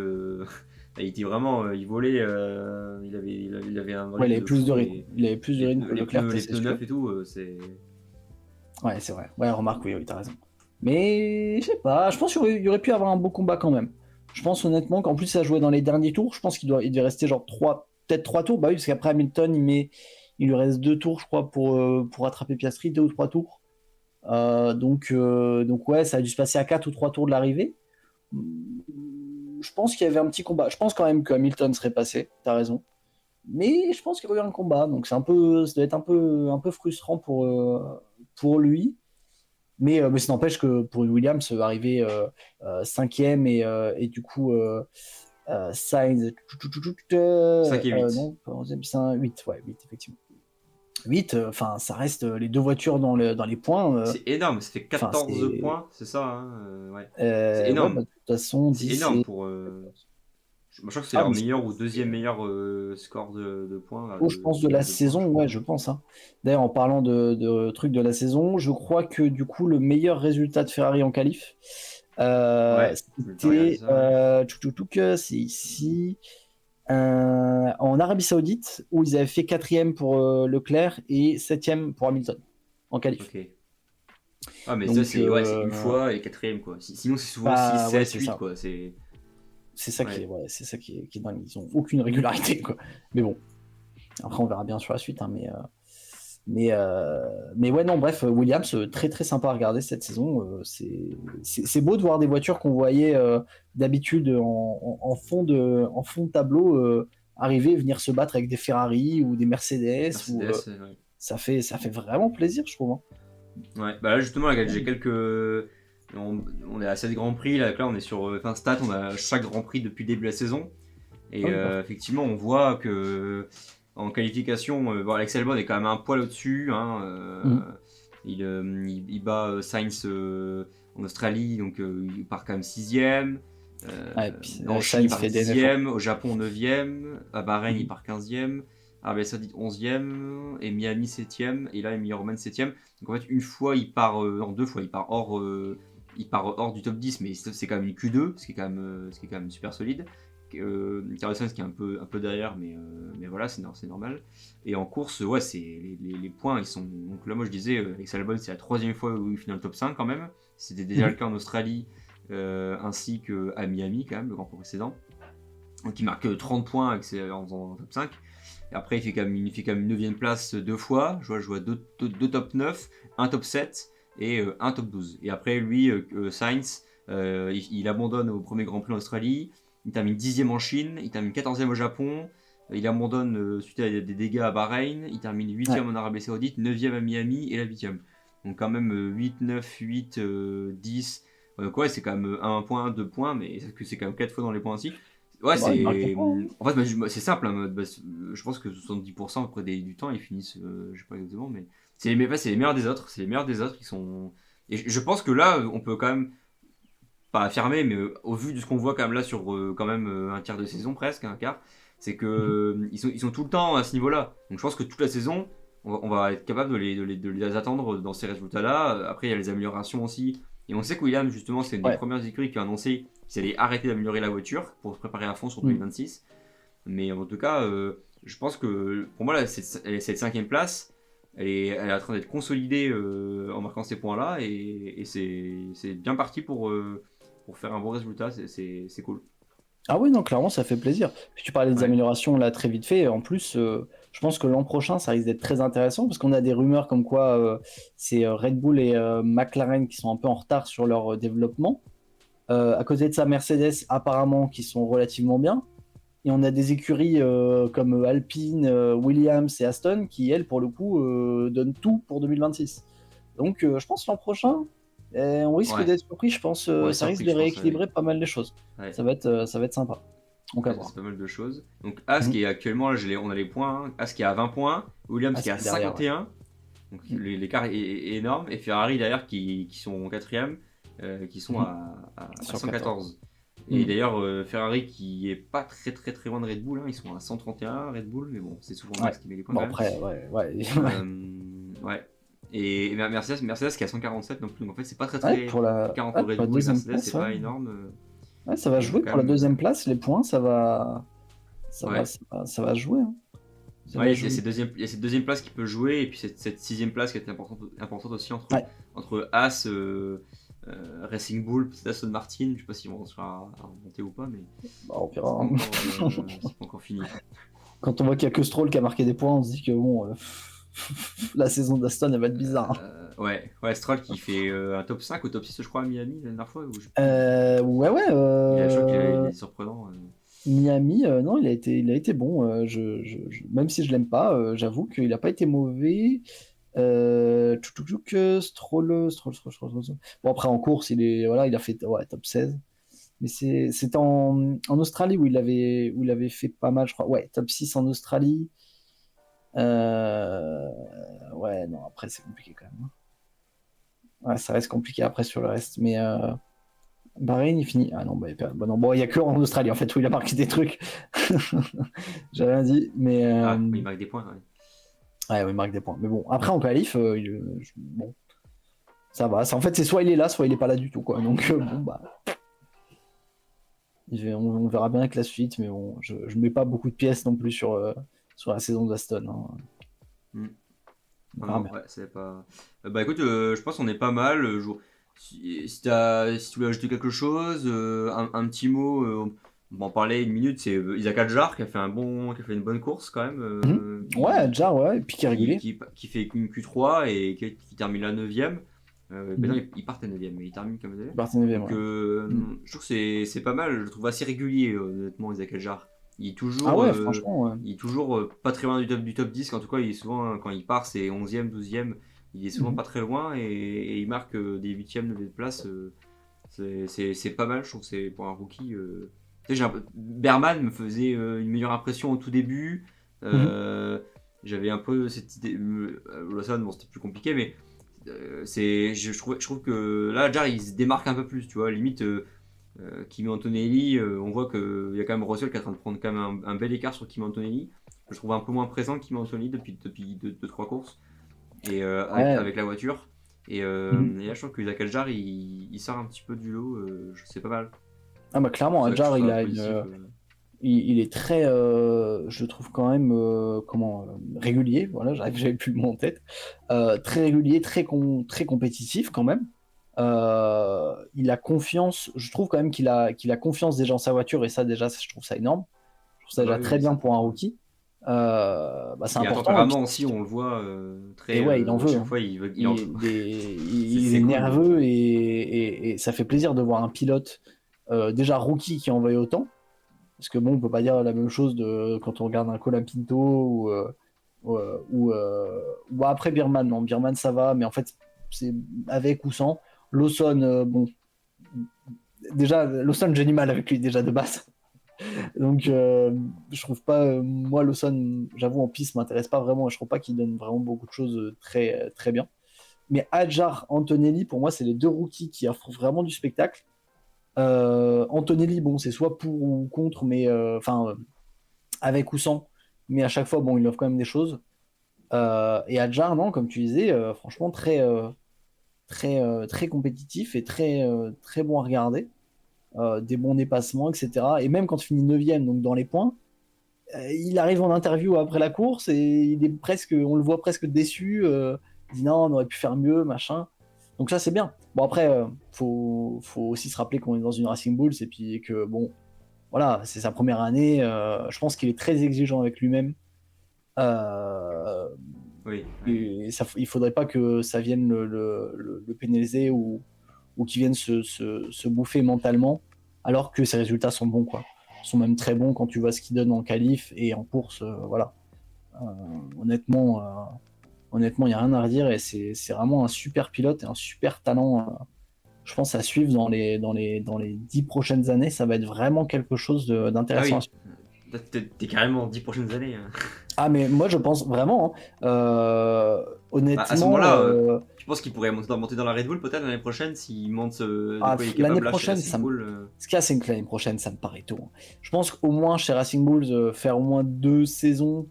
Il était vraiment, il volait, il avait un Ouais, il rythme avait de plus de fou rythme. et Il avait plus de les rythme pneus, que les Leclerc, pneus, ça les c'est pneus sûr. neufs et tout, c'est. Ouais, c'est vrai. Ouais, remarque, oui, oui, t'as raison. Mais je sais pas, je pense qu'il y aurait pu avoir un beau combat quand même. Je pense honnêtement qu'en plus ça jouait dans les derniers tours, je pense il devait rester genre peut-être 3 tours. Bah oui, parce qu'après Hamilton, il lui reste 2 tours, je crois, pour rattraper Piastri, 2 ou 3 tours. Donc ouais, ça a dû se passer à 4 ou 3 tours de l'arrivée. Je pense qu'il y avait un petit combat. Je pense quand même que Hamilton serait passé, t'as raison. Mais je pense qu'il y aurait eu un combat, donc ça doit être un peu frustrant pour lui. Mais ça n'empêche que pour une Williams, arriver 5e et du coup Sainz, Cinq et 8. non, pas 11e, c'est un 8, ouais, 8, effectivement. 8, enfin, ça reste les deux voitures dans les points. C'est énorme, ça fait Enfin, 14 c'est. points, c'est ça, hein, ouais. C'est Ouais, bah, énorme. de toute façon, C'est 10 énorme et. pour. Je crois que c'est Ah, leur mais meilleur ou deuxième meilleur score de points là, je pense de la total de points, saison, je ouais, crois. je pense, hein. D'ailleurs, en parlant de trucs de la saison, je crois que du coup, le meilleur résultat de Ferrari en qualif, Ouais, je vais te regarder c'était. ça, ouais. C'est ici. En Arabie Saoudite, où ils avaient fait 4e pour Leclerc et 7e pour Hamilton en qualif. Ok. Ah, mais ça, Donc, c'est une fois et quatrième, quoi. Sinon, c'est souvent 6 bah ouais, 7 c'est 8 ça. quoi. C'est. C'est ça qui est, Ouais. ouais, c'est ça qui est dingue. Ils ont aucune régularité, quoi. Mais bon, après on verra bien sur la suite, hein, mais ouais, non, bref, Williams, très très sympa à regarder cette saison. C'est beau de voir des voitures qu'on voyait d'habitude en fond de tableau arriver et venir se battre avec des Ferrari ou des Mercedes. Mercedes, ouais. Ça fait vraiment plaisir, je trouve, hein. Ouais, bah là, justement, là, j'ai quelques. On est à 7 Grands Prix, là on est sur fin stat, on a chaque Grand Prix depuis le début de la saison. Ah Et oui, d'accord. effectivement, on voit que en qualification, bon, Alex Albon est quand même un poil au-dessus, hein, Mhm. il bat Sainz en Australie, donc il part quand même 6ème. Ouais, puis, En Chine, il Sainz part fait DNF. 10ème. Au Japon, 9ème. À Bahreïn, il Mhm. part 15ème. Arabie Saoudite, 11ème. Et Miami, 7ème. Et là, Emilia Romagna, 7ème. Donc en fait, une fois, il part, non, deux fois, il part hors du top 10, mais c'est quand même une Q2, ce qui est quand même super solide. Carlos Sainz qui est un peu derrière, mais voilà, c'est normal. Et en course, ouais, les points, ils sont. Donc là, moi je disais, Alex Albon, c'est la troisième fois où il finit dans le top 5 quand même. C'était déjà le Mhm. cas en Australie, ainsi qu'à Miami, quand même, le Grand Prix précédent. Donc il marque 30 points en faisant top 5. Et après, il fait quand même une 9ème place deux fois. Je vois deux top 9, un top 7 et un top 12. Et après, lui, Sainz, il abandonne au premier Grand Prix en Australie. Il termine 10ème en Chine. Il termine 14ème au Japon. Il abandonne suite à des dégâts à Bahreïn. Il termine Ouais. 8ème en Arabie Saoudite, 9ème à Miami et la 8ème. Donc quand même 8, 9, 8, 10. Donc ouais, c'est quand même 1 point, 2 points, mais c'est quand même 4 fois dans les points aussi. Ouais, Bah, il marque des c'est. points, hein. En fait, c'est simple, hein, je pense que 70% après du temps, ils finissent, je sais pas exactement, mais c'est les meilleurs des autres. C'est les meilleurs des autres qui sont. Et je pense que là, on peut quand même, pas affirmer, mais au vu de ce qu'on voit quand même là sur quand même un tiers de saison presque, un quart, c'est que Mhm. ils sont tout le temps à ce niveau-là. Donc je pense que toute la saison, on va être capable de les attendre dans ces résultats-là. Après, il y a les améliorations aussi. Et on sait que Williams, justement, c'est une des Ouais. premières écuries qui a annoncé qu'ils allaient arrêter d'améliorer la voiture pour se préparer à fond sur Mhm. 2026. Mais en tout cas, je pense que pour moi, là, cette cinquième place, elle est en train d'être consolidée en marquant ces points-là. Et c'est bien parti pour faire un bon résultat. C'est cool. Ah oui, non, clairement, ça fait plaisir. Puis tu parlais des Ouais, améliorations là très vite fait. En plus, je pense que l'an prochain, ça risque d'être très intéressant parce qu'on a des rumeurs comme quoi c'est Red Bull et McLaren qui sont un peu en retard sur leur développement. À côté de ça, Mercedes, apparemment, qui sont relativement bien. Et on a des écuries comme Alpine, Williams et Aston qui, elles, pour le coup, donnent tout pour 2026. Donc, je pense l'an prochain, on risque ouais, d'être surpris. Je pense ouais, ça risque surpris, de je pense, ouais. rééquilibrer pas mal les choses. Ouais. Ça va être sympa. Donc, à Ouais, c'est voir. pas mal de choses. Donc As Mhm. qui est actuellement, là, on a les points, hein. As qui est à 20 points, Williams Ah, qui est c'est à derrière, ouais. 51, donc Mhm. l'écart est énorme, et Ferrari derrière qui sont en quatrième, qui sont Mhm. à Sur 14. 114. Et Mhm. d'ailleurs, Ferrari qui est pas très très très loin de Red Bull, hein, ils sont à 131 Red Bull, mais bon, c'est souvent Ouais. Max qui met les points Bon, quand même. après, ouais, ouais. Ouais. Et Mercedes qui est à 147 non plus, donc en fait c'est pas très Ouais, très. pour L'écart entre ouais, Red pour la Bull et deuxième Mercedes, place, c'est ouais. pas énorme. Ouais, ça va Il y a jouer quand pour la même. deuxième place. Les points, Ouais. ça va jouer, hein. Ça Ouais, va il y a jouer. cette deuxième place qui peut jouer, et puis cette sixième place qui est importante aussi Ouais. entre As, Racing Bull, peut-être Aston Martin. Je sais pas s'ils vont se faire à remonter ou pas, mais Bah, on verra. c'est pas encore fini. Quand on voit qu'il y a que Stroll qui a marqué des points, on se dit que bon, la saison d'Aston, elle va être bizarre, hein. Ouais, Stroll qui fait un top 5 ou top 6, je crois, à Miami la dernière fois. Ouais, ouais. Je crois qu'il est surprenant. Miami, non, il a été bon. Même si je l'aime pas, j'avoue qu'il n'a pas été mauvais. Stroll. Bon, après, en course, voilà, il a fait ouais, top 16. Mais c'était en Australie où il avait fait pas mal, je crois. Ouais, top 6 en Australie. Euh, Ouais, non, après, c'est compliqué quand même, hein. Ouais, ça reste compliqué après sur le reste. Mais Bahreïn, il finit. Ah non, bah non, bon, il n'y a que en Australie, en fait, où il a marqué des trucs. J'ai rien dit. Mais Ah, il marque des points. Ouais. ouais, il marque des points. Mais bon, après, en qualif, bon, ça va. En fait, c'est soit il est là, soit il est pas là du tout, quoi. Donc, bon, bah, on verra bien avec la suite. Mais bon, je mets pas beaucoup de pièces non plus sur la saison d'Aston, hein. Hmm. On Non, verra non, bien. ouais, c'est pas. Bah écoute, je pense qu'on est pas mal. Si tu voulais ajouter quelque chose, un petit mot, on va en parler une minute, c'est Isaac Adjar qui a fait une bonne course quand même, Mhm. Ouais, déjà, ouais, et puis qui est régulier. qui fait une Q3 et qui termine la 9ème. Ben non, Mhm. il part à 9ème, mais il termine comme 9ème. Partie 9e, Donc ouais. Mhm. je trouve que c'est pas mal, je le trouve assez régulier, honnêtement, Isaac Adjar. Il est Ah toujours, ouais, euh, franchement, ouais. il est toujours pas très loin du top 10. En tout cas, il est souvent, quand il part, c'est 11e, 12e. Il est souvent Mhm. pas très loin et il marque des 8e, 9e places. C'est pas mal, je trouve que c'est pour un rookie. Tu sais, Berman me faisait une meilleure impression au tout début. Mhm. J'avais un peu cette idée. Lawson, bon, c'était plus compliqué, mais je trouve que là, Jar, il se démarque un peu plus, tu vois. Limite, Kimi Antonelli, on voit qu'il y a quand même Russell qui est en train de prendre quand même un bel écart sur Kimi Antonelli. Je le trouve un peu moins présent que Kimi Antonelli depuis 2-3 courses et Ouais. avec la voiture. Mhm. Et là, je trouve que Zach Aljar, il sort un petit peu du lot. C'est pas mal. Ah bah Je clairement, trouve Adjar, ça positif. il est très, je le trouve quand même, régulier. Voilà, j'avais plus le mot en tête. Très régulier, très compétitif quand même. Il a confiance. Je trouve quand même qu'il a confiance déjà en sa voiture et ça déjà, je trouve ça énorme. Je trouve ça Ah bah déjà oui, très oui, bien pour un certainement. Ouais. rookie. Bah, c'est Il a un important. Et puis, tempérament aussi, on le voit et très. ouais, il en À veut, chaque hein. fois, il en veut. Il est C'est cool. nerveux et ça fait plaisir de voir un pilote déjà rookie qui en veuille autant. Parce que bon, on peut pas dire la même chose quand on regarde un Colin Pinto ou après Birman. Non, Birman ça va, mais en fait, c'est avec ou sans. Lawson, bon, déjà, Lawson, j'ai du mal avec lui déjà de base. Donc, je trouve pas, moi, Lawson, j'avoue, en piste, m'intéresse pas vraiment. Je trouve pas qu'il donne vraiment beaucoup de choses très bien. Mais Adjar, Antonelli, pour moi, c'est les deux rookies qui offrent vraiment du spectacle. Antonelli, bon, c'est soit pour ou contre, mais enfin, avec ou sans. Mais à chaque fois, bon, il offre quand même des choses. Et Adjar, non, comme tu disais, franchement, très compétitif et très bon à regarder. Des bons dépassements, etc. Et même quand il finit 9 donc dans les points, il arrive en interview après la course et on le voit presque déçu. Il dit non, on aurait pu faire mieux, machin. Donc ça, c'est bien. Bon, après, faut aussi se rappeler qu'on est dans une Racing Bulls et puis que, bon, voilà, c'est sa première année. Je pense qu'il est très exigeant avec lui-même. Euh, Oui, ouais. et il faudrait pas que ça vienne le pénaliser ou qu'il vienne se bouffer mentalement, alors que ses résultats sont bons, quoi. Ils sont même très bons quand tu vois ce qu'il donne en qualif et en course. Voilà. Euh, honnêtement, honnêtement, il n'y a rien à redire et c'est vraiment un super pilote et un super talent. Je pense à suivre dans les 10 prochaines années. Ça va être vraiment quelque chose Ah d'intéressant à oui, suivre. t'es carrément 10 prochaines années, hein. Ah, mais moi, je pense vraiment, hein, Bah, à ce honnêtement, moment-là, tu penses qu'il pourrait monter dans la Red Bull peut-être l'année prochaine s'il montre de quoi il est l'année capable là chez prochaine, Racing Bull ce qu'il y a, c'est que l'année prochaine, ça me paraît tôt, hein. Je pense qu'au moins chez Racing Bulls, faire au moins 2 saisons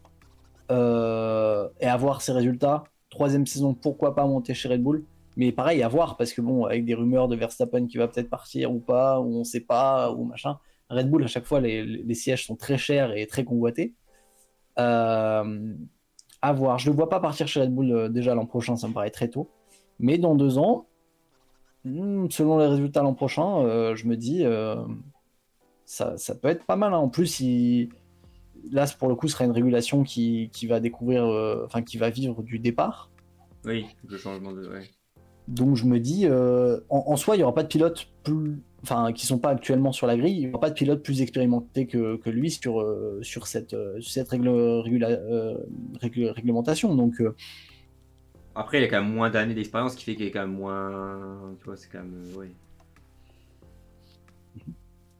et avoir ses résultats. Troisième saison, pourquoi pas monter chez Red Bull. Mais pareil, à voir, parce que bon, avec des rumeurs de Verstappen qui va peut-être partir ou pas, ou on sait pas, ou machin. Red Bull, à chaque fois, les sièges sont très chers et très convoités. Euh, à voir. Je ne le vois pas partir chez Red Bull déjà l'an prochain, ça me paraît très tôt. Mais dans 2 ans, selon les résultats l'an prochain, je me dis, ça peut être pas mal, hein. En plus, là, pour le coup, ce sera une régulation qui va découvrir, enfin, qui va vivre du départ. Oui, le changement de. Ouais. Donc, je me dis, en soi, il n'y aura pas de pilote plus, enfin, qui sont pas actuellement sur la grille. Il n'y aura pas de pilote plus expérimenté que lui sur cette réglementation. Donc, Après, il y a quand même moins d'années d'expérience qui fait qu'il est quand même moins. Tu vois, c'est quand même. Ouais.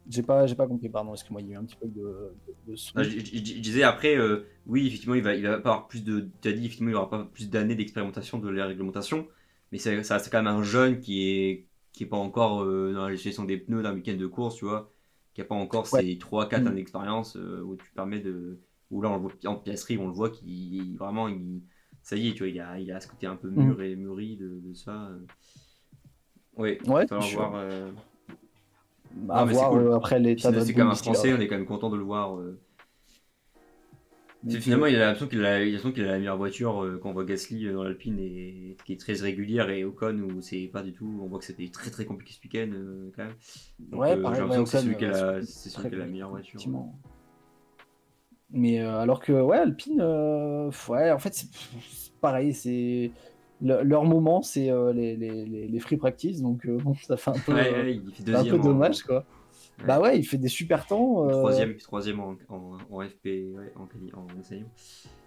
j'ai pas compris, pardon, excuse-moi, il y a eu un petit peu de son. Non, je disais après, oui, effectivement, il va pas avoir plus de. Tu as dit, effectivement, il n'y aura pas plus d'années d'expérimentation de la réglementation, mais c'est quand même un jeune qui est pas encore dans la gestion des pneus d'un week-end de course, tu vois, qui a pas encore Ouais. ces 3-4 années d'expérience où tu permets de. Où là, on le voit en piasserie, on le voit qu'il vraiment. Ça y est, tu vois, il a ce côté un peu Mm. mûr et mûri de ça. Oui, il va Ouais, falloir voir. à Non, mais c'est voir cool. après Puis l'état de Red c'est quand Bull même un d'ici là. Français, Ouais. on est quand même content de le voir. Donc, Finalement, il a l'impression qu'il a la meilleure voiture quand on voit Gasly dans l'Alpine et qui est très régulière et Ocon où c'est pas du tout. On voit que c'était très très compliqué ce week-end quand même. Donc ouais, j'ai pareil, ouais, l'impression que c'est Ocon, celui qui a très la compliqué, meilleure voiture. effectivement. Mais alors que, ouais, Alpine, ouais, en fait, c'est pareil, leur moment, c'est les free practice, donc bon, ça fait un peu, Ouais, ouais, il fait c'est un peu deuxième dommage, quoi. Bah ouais, ouais, il fait des super temps. ou troisième en FP, ouais, en enseignement.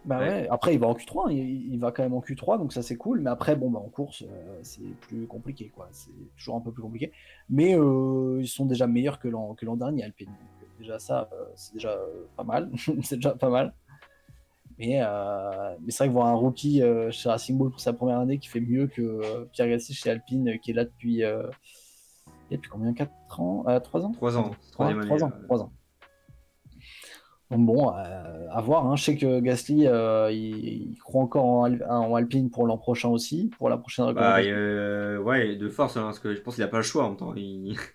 Bah Ouais, ouais, après il va en Q3, hein, il va quand même en Q3, donc ça c'est cool, mais après, bon, bah en course, c'est plus compliqué, quoi. C'est toujours un peu plus compliqué. Mais ils sont déjà meilleurs que l'an dernier, Alpine. Donc, déjà ça, c'est déjà pas mal. C'est déjà pas mal. Mais c'est vrai que voir un rookie chez Racing Bull pour sa première année qui fait mieux que Pierre Gasly chez Alpine, qui est là depuis combien? 4 ans? 3 ans? 3 ans, 3 troisième année. 3 ans. 3 ans. Donc bon, à voir, hein. Je sais que Gasly, il croit encore en Alpine pour l'an prochain aussi, pour la prochaine Bah, réglementation. ouais, de force, hein, parce que je pense qu'il a pas le choix en même temps.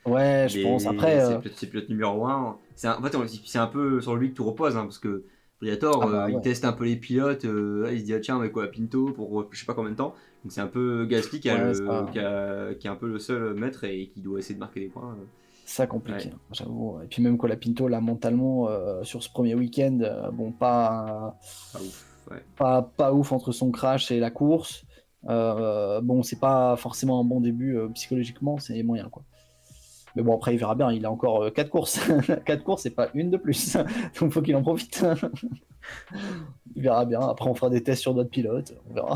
Ouais, je pense. Après, C'est pilote numéro un. En fait, c'est un peu sur lui que tout repose, hein, parce que Briatore, ah bah il ouais, teste un peu les pilotes, il se dit ah, tiens, mais quoi, Pinto pour je sais pas combien de temps. Donc c'est un peu Gasly ouais, qui est un peu le seul maître et qui doit essayer de marquer des points. ça Ouais, compliqué, hein, j'avoue. Et puis même Colapinto, là, mentalement, sur ce premier week-end, bon, pas ouf. Ouais. pas ouf entre son crash et la course. Bon, c'est pas forcément un bon début psychologiquement, c'est moyen, quoi. Mais bon, après, il verra bien, il a encore 4 courses. 4 courses, c'est pas une de plus. Donc, faut qu'il en profite. Il verra bien. Après, on fera des tests sur d'autres pilotes. On verra.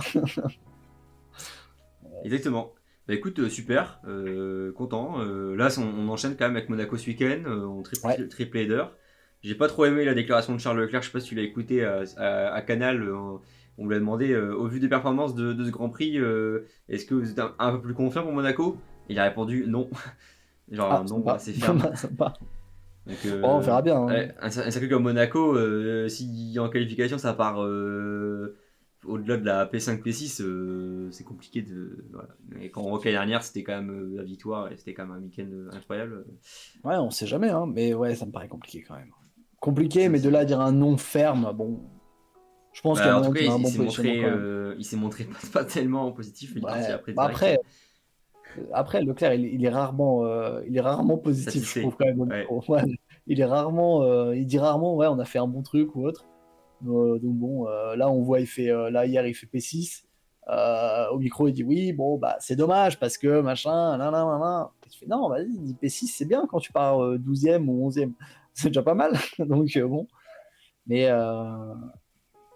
Exactement. Bah écoute, super, content. Là, on enchaîne quand même avec Monaco ce week-end, on Ouais. triple header. J'ai pas trop aimé la déclaration de Charles Leclerc, je sais pas si tu l'as écouté à Canal, on lui a demandé, au vu des performances de ce Grand Prix, est-ce que vous êtes un peu plus confiant pour Monaco? Il a répondu non, genre Ah, un non sympa. assez ferme. Sympa. Donc, Bon, on verra bien, hein. ouais, un circuit comme Monaco, si en qualification ça part au-delà de la P5, P6, c'est compliqué de. Voilà. Et quand on voit que l'année dernière, c'était quand même la victoire et c'était quand même un week-end incroyable. Ouais, on sait jamais, hein. Mais ouais, ça me paraît compliqué quand même. Compliqué, Ça, mais de c'est- là à dire un non ferme, bon. Je pense qu'il y a Bah, en tout moyen cas, qu'il ait un il bon s'est positionnement montré, quand même. il s'est montré pas tellement positif, il est parti Ouais. après Bah direct. après Leclerc, il est rarement positif, je trouve Satisfait. quand même. Ouais. Monaco. Ouais. il dit rarement, ouais, on a fait un bon truc ou autre. Donc bon, là on voit, hier il fait P6. Au micro, il dit oui, bon, bah c'est dommage parce que machin, nan, nan, nan, nan. Et tu fais non, vas-y, dis P6, c'est bien quand tu pars 12e ou 11e. C'est déjà pas mal. Donc bon. Mais, euh,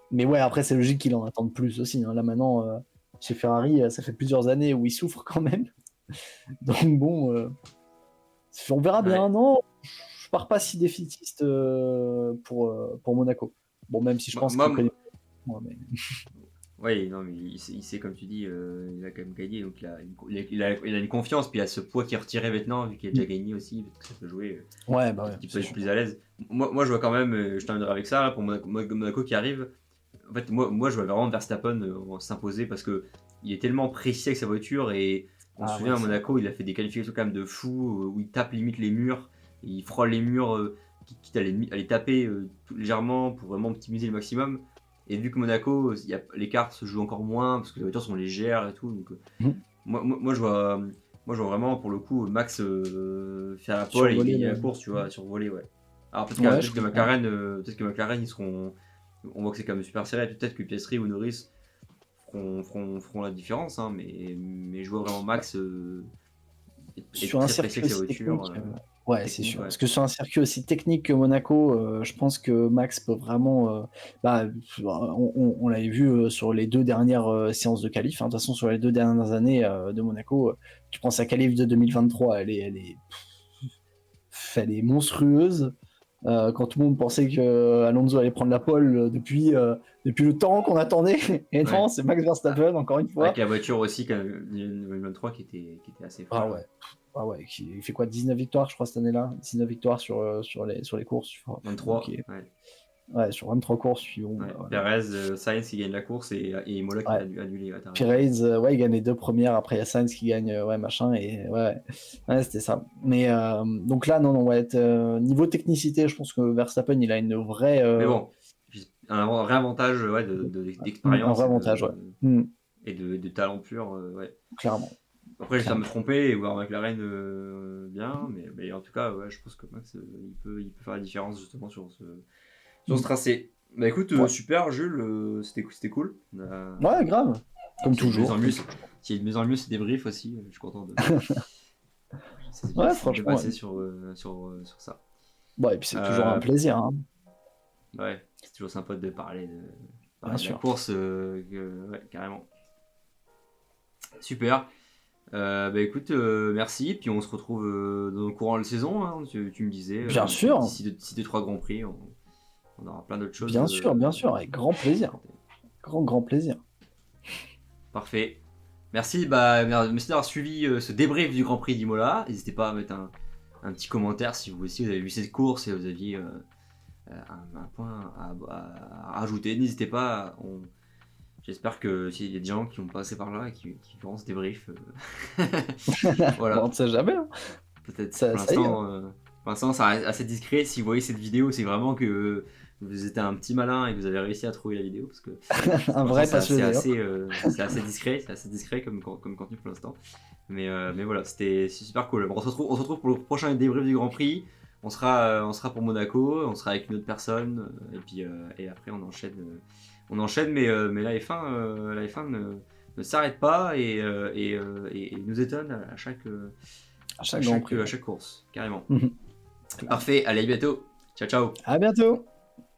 mais ouais, après, c'est logique qu'il en attende plus aussi, hein. Là maintenant, chez Ferrari, ça fait plusieurs années où il souffre quand même. Donc bon, on verra bien. Ouais. Non, je pars pas si défaitiste pour Monaco. Bon, même si je pense qu'il connaît. Moi, mais... Ouais, non, mais il sait, comme tu dis, il a quand même gagné, donc il a une confiance, puis il a ce poids qui est retiré maintenant, vu qu'il a déjà gagné aussi, parce que ça peut jouer, ouais, bah ouais, il peut être plus à l'aise. Moi, je vois quand même, je terminerai avec ça, là, pour Monaco qui arrive. En fait, moi je vois vraiment Verstappen s'imposer, parce que il est tellement précis avec sa voiture, et on se souvient à Monaco, il a fait des qualifications quand même de fou, où il tape limite les murs, il frôle les murs, quitte à les taper légèrement, pour vraiment optimiser le maximum. Et vu que Monaco, l'écart se joue encore moins parce que les voitures sont légères et tout. Donc, moi, je vois vraiment pour le coup Max faire la pole et gagner la course, tu vois, survoler, ouais. Alors peut-être que McLaren, ils seront. On voit que c'est quand même super serré. Peut-être que Piastri ou Norris feront la différence, hein, mais je vois vraiment Max être sur un très précis avec sa voiture. Ouais, c'est sûr. Ouais. Parce que sur un circuit aussi technique que Monaco, je pense que Max peut vraiment. On l'avait vu sur les 2 dernières séances de qualif. Hein. De toute façon, sur les 2 dernières années de Monaco, tu prends sa qualif de 2023, elle est monstrueuse. Quand tout le monde pensait que Alonso allait prendre la pole depuis le temps qu'on attendait. Et non, c'est Max Verstappen, encore une fois. Avec la voiture aussi, 2023, qui était assez forte. Ah ouais. Ah ouais, il fait quoi, 19 victoires, je crois, cette année-là. 19 victoires sur les courses. 23, okay. Ouais, sur 23 courses. Bon, Perez, Sainz qui gagne la course et Imola qui a annulé. Perez, il gagne les 2 premières. Après, il y a Sainz qui gagne, machin. Et ouais, c'était ça. Mais donc là, non, ouais, niveau technicité, je pense que Verstappen, il a une vraie. Mais bon, un vrai avantage d'expérience. Un vrai avantage, Et de talent pur, ouais. Clairement. Après, j'espère me tromper et voir McLaren bien, mais en tout cas, ouais, je pense que Max, il peut faire la différence justement sur ce tracé. Bah écoute, super Jules, c'était cool. Ouais, grave, comme toujours. S'il y a de mieux en mieux, c'est des briefs aussi, je suis content de franchement, passer sur ça. Ouais, et puis c'est toujours un plaisir. Hein. Ouais, c'est toujours sympa de parler de la course, ouais, carrément. Super. Bah écoute, merci, puis on se retrouve dans le courant de la saison, hein, tu me disais. Bien sûr. D'ici 2-3 Grands Prix, on aura plein d'autres choses. Bien sûr, avec grand plaisir. Grand plaisir. Parfait. Merci, merci d'avoir suivi ce débrief du Grand Prix d'Imola. N'hésitez pas à mettre un petit commentaire si vous aussi vous avez vu cette course et vous aviez un point à rajouter. N'hésitez pas. J'espère que s'il y a des gens qui vont passer par là et qui feront ce débrief. Voilà. On ne sait jamais. Hein. Peut-être. Pour l'instant, ça reste assez discret. Si vous voyez cette vidéo, c'est vraiment que vous êtes un petit malin et que vous avez réussi à trouver la vidéo. Parce que un vrai passionné. C'est assez discret comme contenu pour l'instant. Mais voilà, c'était super cool. On se retrouve pour le prochain débrief du Grand Prix. On sera pour Monaco, on sera avec une autre personne. Et puis et après, on enchaîne, mais la F1 ne s'arrête pas et nous étonne à chaque course, carrément. Parfait, allez, à bientôt. Ciao. À bientôt.